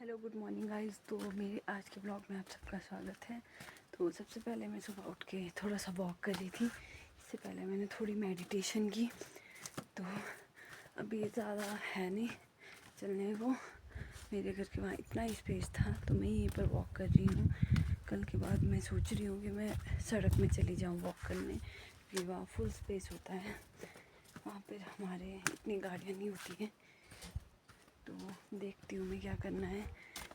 Hello good morning guys. तो मेरे आज के ब्लॉग में आप सबका स्वागत है। तो सबसे पहले मैं सुबह उठ के थोड़ा सा वॉक कर रही थी। इससे पहले मैंने थोड़ी मेडिटेशन की। तो अभी ज़्यादा है नहीं चलने को, मेरे घर के वहाँ इतना स्पेस था तो मैं यहीं पर वॉक कर रही हूँ। कल के बाद मैं सोच रही हूँ कि मैं सड़क में चली जाऊँ वॉक करने, क्योंकि वहाँ फुल स्पेस होता है। वहाँ पर हमारे इतनी गाड़ियाँ नहीं होती हैं। तो देखती हूँ मैं क्या करना है।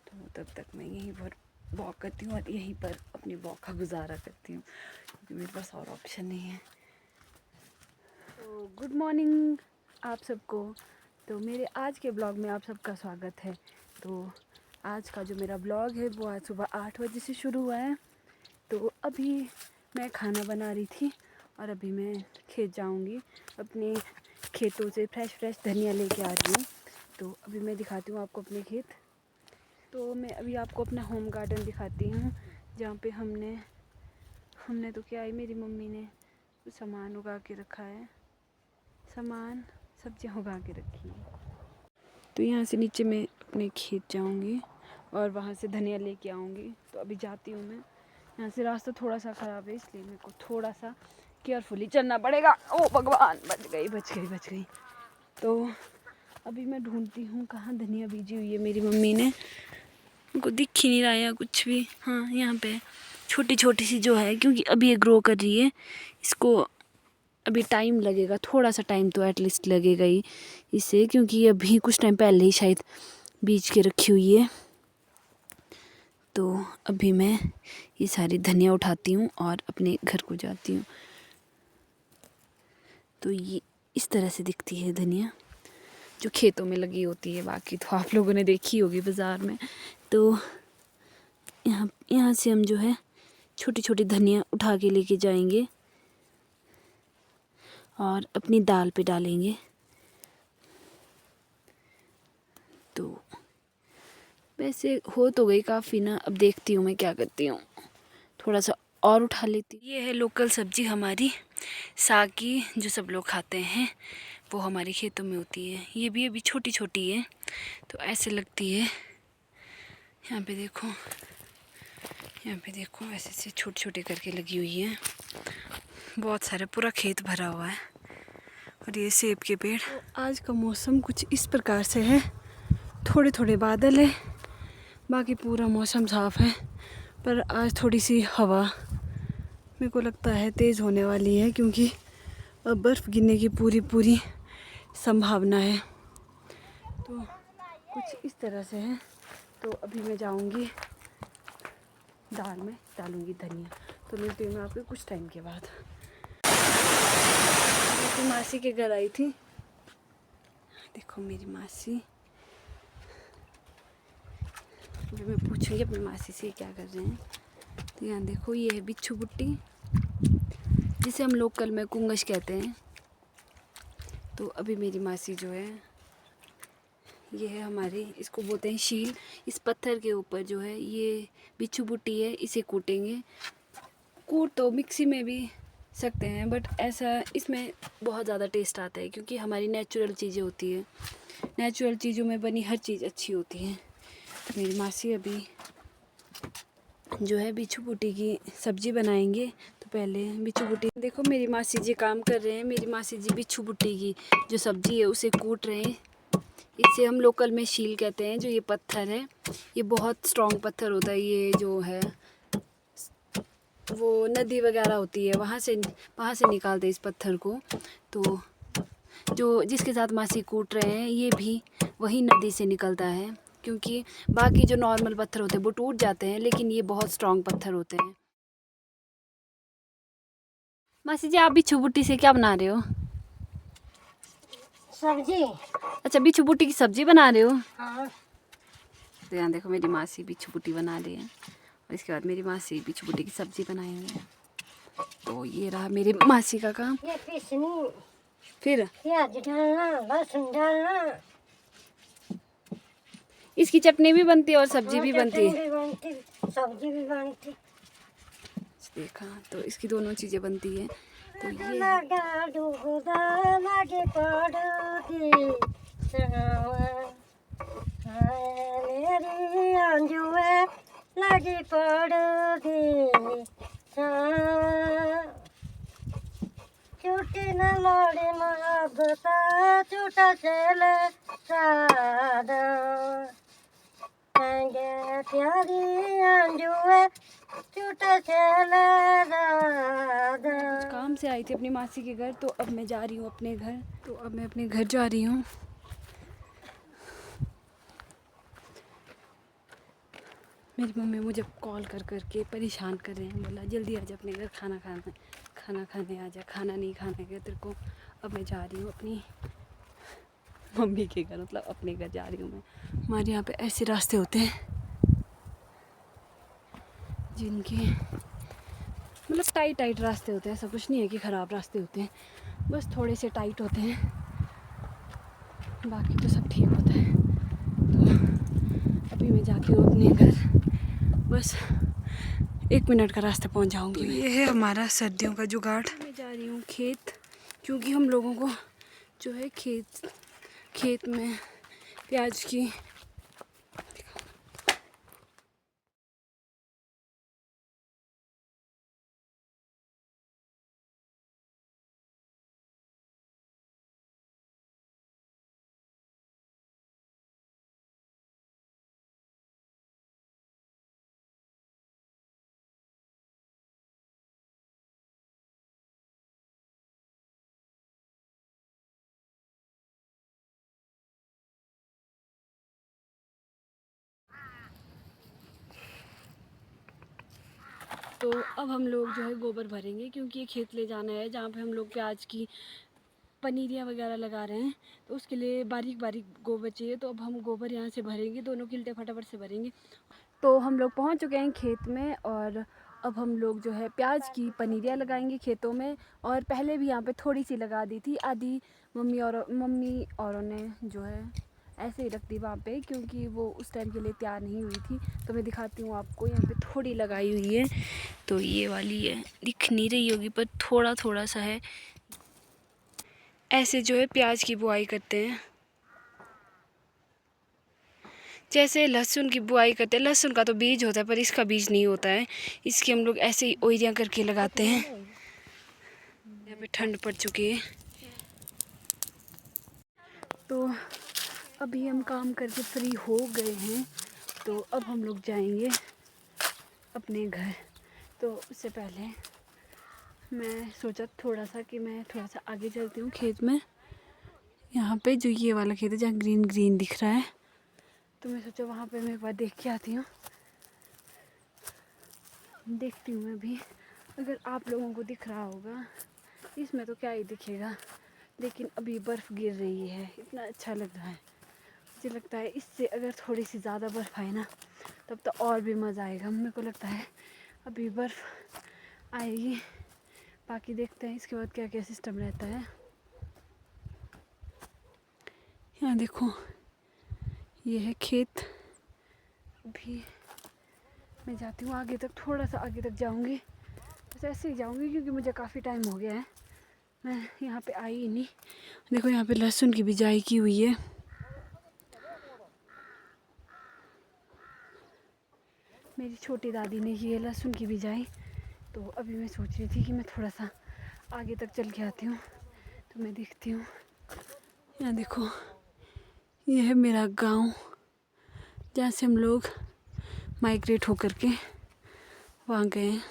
तो तब तक मैं यहीं पर वॉक करती हूँ और यहीं पर अपनी वॉक का गुजारा करती हूँ, क्योंकि मेरे पास और ऑप्शन नहीं है। तो गुड मॉर्निंग आप सबको। तो मेरे आज के ब्लॉग में आप सबका स्वागत है। तो आज का जो मेरा ब्लॉग है वो आज सुबह 8 बजे से शुरू हुआ है। तो अभी मैं खाना बना रही थी और अभी मैं खेत जाऊँगी। अपने खेतों से फ्रेश धनिया लेके आ रही हूँ। तो अभी मैं दिखाती हूँ आपको अपने खेत। तो मैं अभी आपको अपना होम गार्डन दिखाती हूँ, जहाँ पे हमने तो क्या है, मेरी मम्मी ने सामान उगा के रखा है, सब्जियाँ उगा के रखी है। तो यहाँ से नीचे मैं अपने खेत जाऊँगी और वहाँ से धनिया लेके आऊँगी। तो अभी जाती हूँ मैं। यहाँ से रास्ता थोड़ा सा ख़राब है, इसलिए मेरे को थोड़ा सा केयरफुली चलना पड़ेगा। ओ भगवान, बच गई। तो अभी मैं ढूंढती हूँ कहाँ धनिया बीजी हुई है मेरी मम्मी ने। उनको दिख ही नहीं रहा है कुछ भी। हाँ, यहाँ पे छोटी सी जो है, क्योंकि अभी ये ग्रो कर रही है, इसको अभी टाइम लगेगा, थोड़ा सा टाइम तो एटलीस्ट लगेगा ही इसे, क्योंकि अभी कुछ टाइम पहले ही शायद बीज के रखी हुई है। तो अभी मैं ये सारी धनिया उठाती हूँ और अपने घर को जाती हूँ। तो ये इस तरह से दिखती है धनिया, जो खेतों में लगी होती है। बाकी तो आप लोगों ने देखी होगी बाज़ार में। तो यहाँ से हम जो है छोटी धनिया उठा के लेके जाएंगे और अपनी दाल पे डालेंगे। तो वैसे हो तो गई काफ़ी ना, अब देखती हूँ मैं क्या करती हूँ, थोड़ा सा और उठा लेती हूँ। ये है लोकल सब्जी हमारी साग की, जो सब लोग खाते हैं, वो हमारे खेतों में होती है। ये भी अभी छोटी है, तो ऐसे लगती है। यहाँ पे देखो ऐसे छोटे करके लगी हुई है। बहुत सारे, पूरा खेत भरा हुआ है। और ये सेब के पेड़। तो आज का मौसम कुछ इस प्रकार से है, थोड़े बादल है, बाकी पूरा मौसम साफ़ है। पर आज थोड़ी सी हवा मेरे को लगता है तेज़ होने वाली है, क्योंकि अब बर्फ़ गिरने की पूरी संभावना है। तो कुछ इस तरह से है। तो अभी मैं जाऊंगी दाल में डालूंगी धनिया। तो मिलती हूँ मैं आपको कुछ टाइम के बाद। मैं मासी के घर आई थी। देखो मेरी मासी, अभी मैं पूछूंगी अपनी मासी से क्या कर रहे हैं। तो यहाँ देखो, ये है बिच्छू बुट्टी, जिसे हम लोकल में कुंगश कहते हैं। तो अभी मेरी मासी जो है, ये है हमारी, इसको बोलते हैं शील। इस पत्थर के ऊपर जो है ये बिच्छू बुट्टी है, इसे कूटेंगे। कूट तो मिक्सी में भी सकते हैं, बट ऐसा इसमें बहुत ज़्यादा टेस्ट आता है, क्योंकि हमारी नेचुरल चीज़ें होती है। नेचुरल चीज़ों में बनी हर चीज़ अच्छी होती है। तो मेरी मासी अभी जो है बिच्छू बुट्टी की सब्ज़ी बनाएंगे। तो पहले बिच्छू बुट्टी, देखो मेरी मासी जी काम कर रहे हैं। मेरी मासी जी बिच्छू बुट्टी की जो सब्ज़ी है उसे कूट रहे हैं। इसे हम लोकल में शील कहते हैं। जो ये पत्थर है, ये बहुत स्ट्रॉन्ग पत्थर होता है। ये जो है वो नदी वगैरह होती है, वहाँ से निकालते हैं इस पत्थर को। तो जो जिसके साथ मासी कूट रहे हैं, ये भी वही नदी से निकलता है, क्योंकि बाकी जो नॉर्मल पत्थर होते हैं वो टूट जाते हैं, लेकिन ये बहुत स्ट्रॉन्ग पत्थर होते हैं। मासी जी, आप बिच्छू बुट्टी से क्या बना रहे हो? सब्जी। अच्छा, बिच्छू बुट्टी की सब्जी बना रहे हो? हाँ। तो यहाँ देखो मेरी मासी बिच्छू बुट्टी बना रही है, और इसके बाद मेरी मासी बिच्छू बुट्टी की सब्जी बनाएंगे। तो ये रहा मेरी मासी का काम। ये पीसनी, फिर प्याज डालना, लहसुन डालना। इसकी चटनी भी बनती है और सब्जी भी बनती है। भी बनती, सब्जी भी बनती। देखा, तो इसकी दोनों चीज़ें बनती है। तो ये आज पड़ोसी छुट्टी न मोड़ी मोहब्बता छूटा चल सादा प्यारी अंजुए छूटा चल दादा। काम से आई थी अपनी मासी के घर, तो अब मैं जा रही हूँ अपने घर। तो अब मैं अपने घर जा रही हूँ। मेरी मम्मी मुझे कॉल कर के परेशान कर रहे हैं, बोला जल्दी आ जा अपने घर, खाना खाने आ जा, खाना नहीं खाने का तेरे को। अब मैं जा रही हूँ अपनी मम्मी के घर, मतलब अपने घर जा रही हूँ मैं। हमारे यहाँ पे ऐसे रास्ते होते हैं जिनके मतलब टाइट रास्ते होते हैं, ऐसा कुछ नहीं है कि ख़राब रास्ते होते हैं, बस थोड़े से टाइट होते हैं, बाकी तो सब ठीक होता है। तो अभी मैं जाती हूँ अपने घर, बस 1 मिनट का रास्ता पहुँच जाऊँगी। तो ये है हमारा सर्दियों का जुगाड़। मैं जा रही हूँ खेत, क्योंकि हम लोगों को जो है खेत में प्याज की तो अब हम लोग जो है गोबर भरेंगे, क्योंकि ये खेत ले जाना है जहाँ पे हम लोग प्याज की पनीरियाँ वगैरह लगा रहे हैं, तो उसके लिए बारीक गोबर चाहिए। तो अब हम गोबर यहाँ से भरेंगे, दोनों किल्टे फटाफट से भरेंगे। तो हम लोग पहुँच चुके हैं खेत में, और अब हम लोग जो है प्याज की पनीरियाँ लगाएंगे खेतों में। और पहले भी यहाँ पे थोड़ी सी लगा दी थी, आधी मम्मी औरों ने जो है ऐसे ही रख दी वहाँ पे, क्योंकि वो उस टाइम के लिए तैयार नहीं हुई थी। तो मैं दिखाती हूँ आपको, यहाँ पे थोड़ी लगाई हुई है, तो ये वाली है, दिख नहीं रही होगी पर थोड़ा सा है। ऐसे जो है प्याज की बुआई करते हैं, जैसे लहसुन की बुआई करते हैं। लहसुन का तो बीज होता है, पर इसका बीज नहीं होता है, इसकी हम लोग ऐसे ही ओइरियाँ करके लगाते हैं। यहाँ पे ठंड पड़ चुकी है, तो अभी हम काम करके फ्री हो गए हैं। तो अब हम लोग जाएंगे अपने घर। तो उससे पहले मैं सोचा थोड़ा सा आगे चलती हूँ खेत में। यहाँ पे जो ये वाला खेत है जहाँ ग्रीन ग्रीन दिख रहा है, तो मैं सोचा वहाँ पे मैं एक बार देख के आती हूँ। देखती हूँ मैं भी, अगर आप लोगों को दिख रहा होगा, इसमें तो क्या ही दिखेगा, लेकिन अभी बर्फ़ गिर रही है, इतना अच्छा लग रहा है। मुझे लगता है इससे अगर थोड़ी सी ज़्यादा बर्फ़ आए ना, तब तो और भी मज़ा आएगा। मेरे को लगता है अभी बर्फ़ आएगी, बाकी देखते हैं इसके बाद क्या क्या सिस्टम रहता है। यहाँ देखो, ये है खेत। अभी मैं जाती हूँ आगे तक, थोड़ा सा आगे तक जाऊँगी, बस ऐसे ही जाऊँगी, क्योंकि मुझे काफ़ी टाइम हो गया है, मैं यहाँ पे आई ही नहीं। देखो यहाँ पे लहसुन की बिजाई की हुई है। मेरी छोटी दादी ने की है लहसुन की बिजाई। तो अभी मैं सोच रही थी कि मैं थोड़ा सा आगे तक चल के आती हूँ, तो मैं देखती हूँ। यहाँ देखो, ये है मेरा गांव, जहाँ से हम लोग माइग्रेट होकर के वहाँ गए हैं।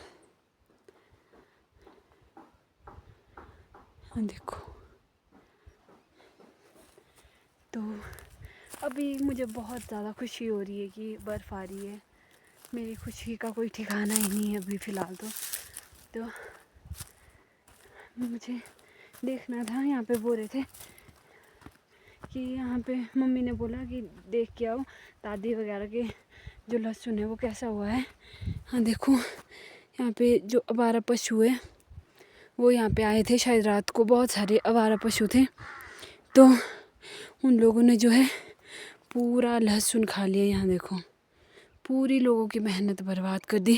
देखो, तो अभी मुझे बहुत ज़्यादा खुशी हो रही है कि बर्फ़ आ रही है। मेरी खुशी का कोई ठिकाना ही नहीं है अभी फ़िलहाल तो मुझे देखना था। यहाँ पे बोल रहे थे कि यहाँ पे मम्मी ने बोला कि देख के आओ दादी वगैरह के जो लहसुन है वो कैसा हुआ है। हाँ देखो, यहाँ पे जो आवारा पशु है वो यहाँ पे आए थे शायद रात को, बहुत सारे आवारा पशु थे, तो उन लोगों ने जो है पूरा लहसुन खा लिया। यहाँ देखो, पूरी लोगों की मेहनत बर्बाद कर दी।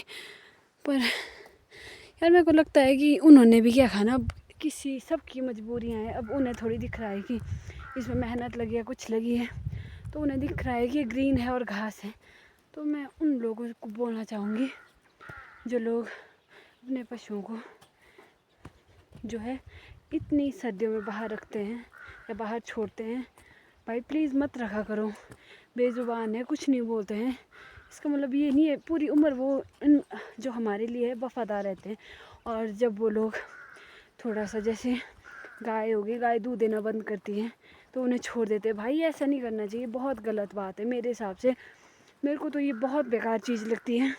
पर यार मेरे को लगता है कि उन्होंने भी क्या खाना, अब किसी सबकी मजबूरियाँ हैं। अब उन्हें थोड़ी दिख रहा है कि इसमें मेहनत लगी है, कुछ लगी है, तो उन्हें दिख रहा है कि ग्रीन है और घास है। तो मैं उन लोगों को बोलना चाहूँगी जो लोग अपने पशुओं को जो है इतनी सर्दियों में बाहर रखते हैं या बाहर छोड़ते हैं, भाई प्लीज़ मत रखा करो। बेज़ुबान है, कुछ नहीं बोलते हैं, इसका मतलब ये नहीं है पूरी उम्र वो जो हमारे लिए वफ़ादार रहते हैं। और जब वो लोग थोड़ा सा, जैसे गाय होगी, गाय दूध देना बंद करती है तो उन्हें छोड़ देते हैं। भाई ऐसा नहीं करना चाहिए, बहुत गलत बात है मेरे हिसाब से। मेरे को तो ये बहुत बेकार चीज़ लगती है।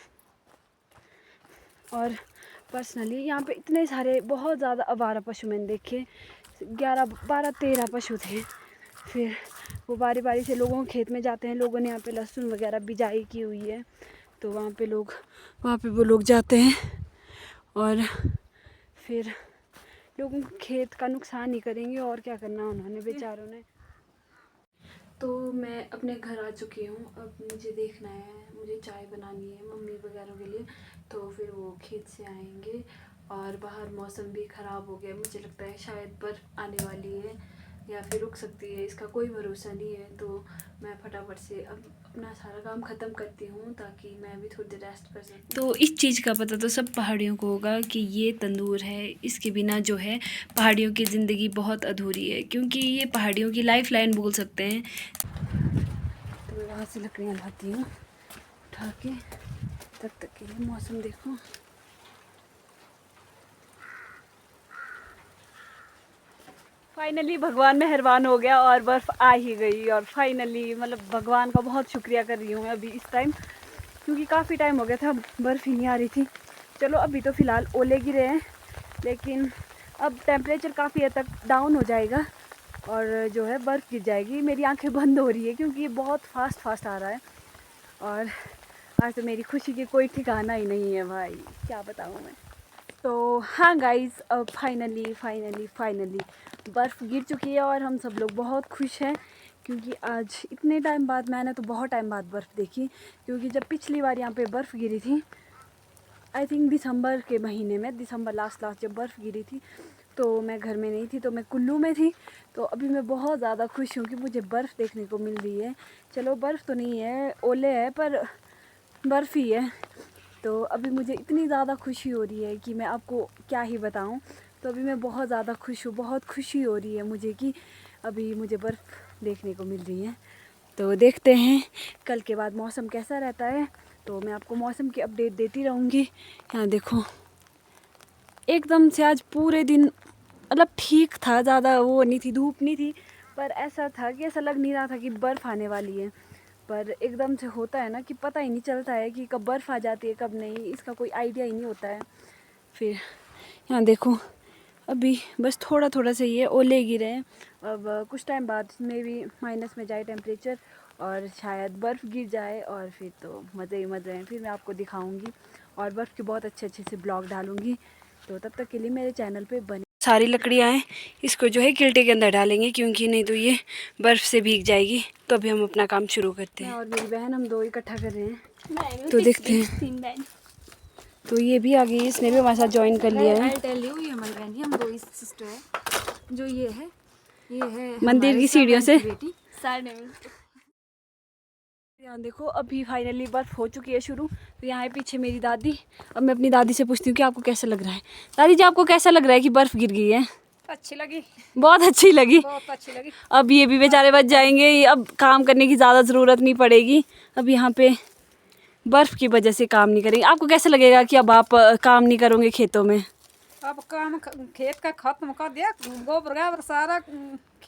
और पर्सनली यहाँ पे इतने सारे बहुत ज़्यादा आवारा पशु मैंने देखे, 11, 12, 13 पशु थे। फिर वो बारी बारी से लोगों के खेत में जाते हैं, लोगों ने यहाँ पे लहसुन वगैरह बिजाई की हुई है, तो वहाँ पे वो लोग जाते हैं और फिर लोगों के खेत का नुकसान ही करेंगे और क्या करना उन्होंने बेचारों ने। तो मैं अपने घर आ चुकी हूँ। अब मुझे देखना है, मुझे चाय बनानी है मम्मी वगैरह के लिए, तो फिर वो खेत से आएंगे। और बाहर मौसम भी ख़राब हो गया, मुझे लगता है शायद बर्फ़ आने वाली है या फिर रुक सकती है, इसका कोई भरोसा नहीं है। तो मैं फटाफट से अब अपना सारा काम ख़त्म करती हूँ ताकि मैं भी थोड़ी देर रेस्ट कर सकूँ। तो इस चीज़ का पता तो सब पहाड़ियों को होगा कि ये तंदूर है, इसके बिना जो है पहाड़ियों की ज़िंदगी बहुत अधूरी है, क्योंकि ये पहाड़ियों की लाइफ लाइन बोल सकते हैं। तो मैं वहाँ से लकड़ियाँ लाती हूँ उठा के, तब तक के लिए मौसम देखो। फाइनली भगवान मेहरबान हो गया और बर्फ़ आ ही गई। और फाइनली मतलब भगवान का बहुत शुक्रिया कर रही हूँ मैं अभी इस टाइम, क्योंकि काफ़ी टाइम हो गया था बर्फ़ ही नहीं आ रही थी। चलो अभी तो फ़िलहाल ओले गिरे हैं, लेकिन अब टेम्परेचर काफ़ी हद तक डाउन हो जाएगा और जो है बर्फ़ गिर जाएगी। मेरी आंखें बंद हो रही है क्योंकि ये बहुत फास्ट आ रहा है। और आज तो मेरी खुशी की कोई ठिकाना ही नहीं है भाई, क्या बताऊँ मैं। तो हाँ गाइज़, अब फाइनली बर्फ़ गिर चुकी है और हम सब लोग बहुत खुश हैं, क्योंकि आज इतने टाइम बाद, मैंने तो बहुत टाइम बाद बर्फ़ देखी। क्योंकि जब पिछली बार यहाँ पे बर्फ़ गिरी थी, आई थिंक दिसंबर के महीने में, दिसंबर लास्ट जब बर्फ़ गिरी थी तो मैं घर में नहीं थी, तो मैं कुल्लू में थी। तो अभी मैं बहुत ज़्यादा खुश हूँ कि मुझे बर्फ़ देखने को मिल रही है। चलो बर्फ़ तो नहीं है, ओले है, पर बर्फ़ ही है। तो अभी मुझे इतनी ज़्यादा खुशी हो रही है कि मैं आपको क्या ही बताऊं। तो अभी मैं बहुत ज़्यादा खुश हूँ, बहुत खुशी हो रही है मुझे कि अभी मुझे बर्फ़ देखने को मिल रही है। तो देखते हैं कल के बाद मौसम कैसा रहता है, तो मैं आपको मौसम की अपडेट देती रहूँगी। यहाँ देखो, एकदम से आज पूरे दिन मतलब ठीक था, ज़्यादा वो नहीं थी, धूप नहीं थी, पर ऐसा था कि ऐसा लग नहीं रहा था कि बर्फ़ आने वाली है। पर एकदम से होता है ना कि पता ही नहीं चलता है कि कब बर्फ़ आ जाती है कब नहीं, इसका कोई आइडिया ही नहीं होता है। फिर यहाँ देखो, अभी बस थोड़ा से ये ओले गिरे हैं। अब कुछ टाइम बाद में भी माइनस में जाए टेम्परेचर और शायद बर्फ़ गिर जाए और फिर तो मज़े ही मज़े हैं। फिर मैं आपको दिखाऊंगी और बर्फ़ के बहुत अच्छे से ब्लॉग डालूंगी। तो तब तक के लिए मेरे चैनल पे बने। सारी लकड़ियाँ हैं, इसको जो है किल्टे के अंदर डालेंगे, क्योंकि नहीं तो ये बर्फ़ से भीग जाएगी। तो अभी हम अपना काम शुरू करते हैं। और मेरी बहन, हम दो इकट्ठा कर रहे हैं, तो देखते हैं। तो ये भी आ गई, इसने भी हमारे साथ ज्वाइन कर लिया है। ये हमारी बहन है, हम दो सिस्टर है। जो ये है मंदिर की सीढ़ियों से। यहाँ देखो, अभी फाइनली बर्फ़ हो चुकी है शुरू। तो यहाँ है पीछे मेरी दादी। अब मैं अपनी दादी से पूछती हूँ कि आपको कैसा लग रहा है। दादी जी, आपको कैसा लग रहा है कि बर्फ़ गिर गई है? अच्छी लगी, बहुत अच्छी लगी, बहुत अच्छी लगी। अब ये भी बेचारे बच जाएंगे, अब काम करने की ज़्यादा ज़रूरत नहीं पड़ेगी। अब यहाँ पे बर्फ़ की वजह से काम नहीं करेंगे। आपको कैसा लगेगा कि अब आप काम नहीं करोगे खेतों में? अब काम खेत का खत्म कर दिया, गोबर सारा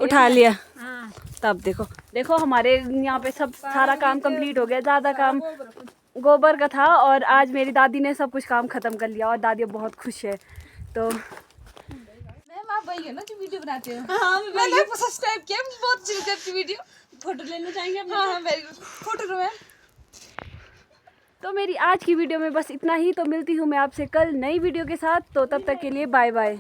उठा लिया। हाँ। तब देखो हमारे यहाँ पे सब सारा काम कंप्लीट हो गया। ज़्यादा काम गोबर का था और आज मेरी दादी ने सब कुछ काम ख़त्म कर लिया और दादी बहुत खुश है। तो आप वही है ना जो वीडियो बनाते हो? हाँ, मैंने सब्सक्राइब किया, बहुत अच्छी लगती है आपकी वीडियो। फोटो लेना चाहेंगे आप? हाँ, वेरी गुड, फोटो लो मैम। तो मेरी आज की वीडियो में बस इतना ही। तो मिलती हूँ मैं आपसे कल नई वीडियो के साथ। तो तब तक के लिए बाय बाय।